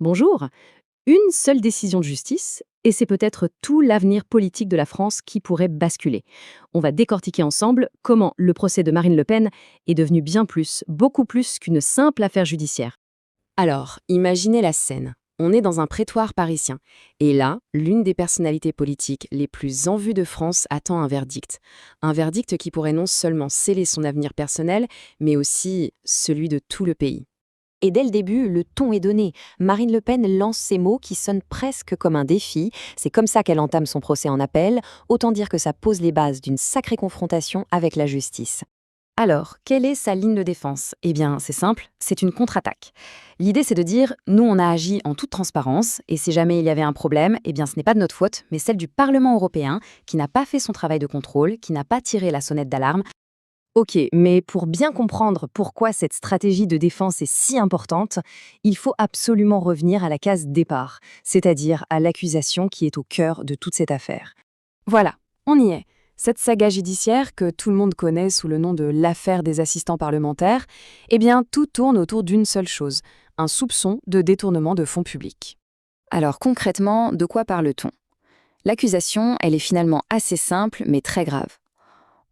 Bonjour. Une seule décision de justice, et c'est peut-être tout l'avenir politique de la France qui pourrait basculer. On va décortiquer ensemble comment le procès de Marine Le Pen est devenu bien plus, beaucoup plus qu'une simple affaire judiciaire. Alors, imaginez la scène. On est dans un prétoire parisien. Et là, l'une des personnalités politiques les plus en vue de France attend un verdict. Un verdict qui pourrait non seulement sceller son avenir personnel, mais aussi celui de tout le pays. Et dès le début, le ton est donné. Marine Le Pen lance ces mots qui sonnent presque comme un défi. C'est comme ça qu'elle entame son procès en appel. Autant dire que ça pose les bases d'une sacrée confrontation avec la justice. Alors, quelle est sa ligne de défense? Eh bien, c'est simple, c'est une contre-attaque. L'idée, c'est de dire, nous, on a agi en toute transparence, et si jamais il y avait un problème, eh bien, ce n'est pas de notre faute, mais celle du Parlement européen, qui n'a pas fait son travail de contrôle, qui n'a pas tiré la sonnette d'alarme. Ok, mais pour bien comprendre pourquoi cette stratégie de défense est si importante, il faut absolument revenir à la case départ, c'est-à-dire à l'accusation qui est au cœur de toute cette affaire. Voilà, on y est. Cette saga judiciaire que tout le monde connaît sous le nom de l'affaire des assistants parlementaires, eh bien, tout tourne autour d'une seule chose, un soupçon de détournement de fonds publics. Alors concrètement, de quoi parle-t-on? L'accusation, elle est finalement assez simple, mais très grave.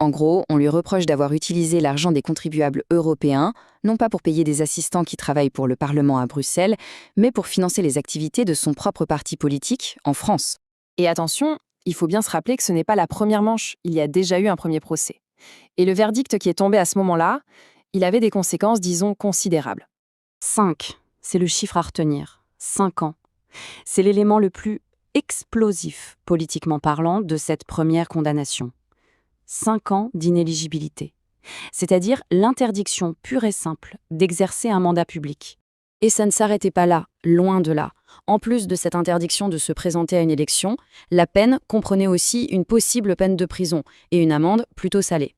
En gros, on lui reproche d'avoir utilisé l'argent des contribuables européens, non pas pour payer des assistants qui travaillent pour le Parlement à Bruxelles, mais pour financer les activités de son propre parti politique en France. Et attention, il faut bien se rappeler que ce n'est pas la première manche, il y a déjà eu un premier procès. Et le verdict qui est tombé à ce moment-là, il avait des conséquences, disons, considérables. 5, c'est le chiffre à retenir. 5 ans. C'est l'élément le plus explosif, politiquement parlant, de cette première condamnation. 5 ans d'inéligibilité, c'est-à-dire l'interdiction pure et simple d'exercer un mandat public. Et ça ne s'arrêtait pas là, loin de là. En plus de cette interdiction de se présenter à une élection, la peine comprenait aussi une possible peine de prison et une amende plutôt salée.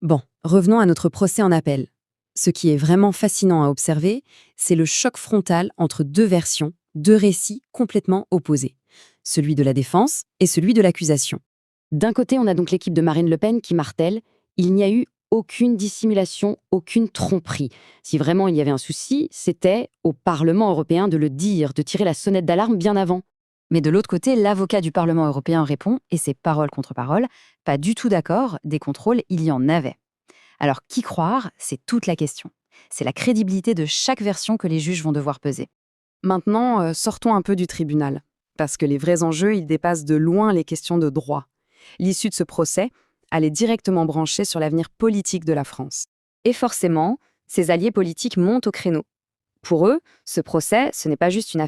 Bon, revenons à notre procès en appel. Ce qui est vraiment fascinant à observer, c'est le choc frontal entre deux versions, deux récits complètement opposés. Celui de la défense et celui de l'accusation. D'un côté, on a donc l'équipe de Marine Le Pen qui martèle « il n'y a eu aucune dissimulation, aucune tromperie. Si vraiment il y avait un souci, c'était au Parlement européen de le dire, de tirer la sonnette d'alarme bien avant. » Mais de l'autre côté, l'avocat du Parlement européen répond, et c'est parole contre parole, pas du tout d'accord, des contrôles, il y en avait. Alors qui croire, c'est toute la question. C'est la crédibilité de chaque version que les juges vont devoir peser. Maintenant, sortons un peu du tribunal, parce que les vrais enjeux, ils dépassent de loin les questions de droit. L'issue de ce procès, elle est directement branchée sur l'avenir politique de la France. Et forcément, ces alliés politiques montent au créneau. Pour eux, ce procès, ce n'est pas juste une affaire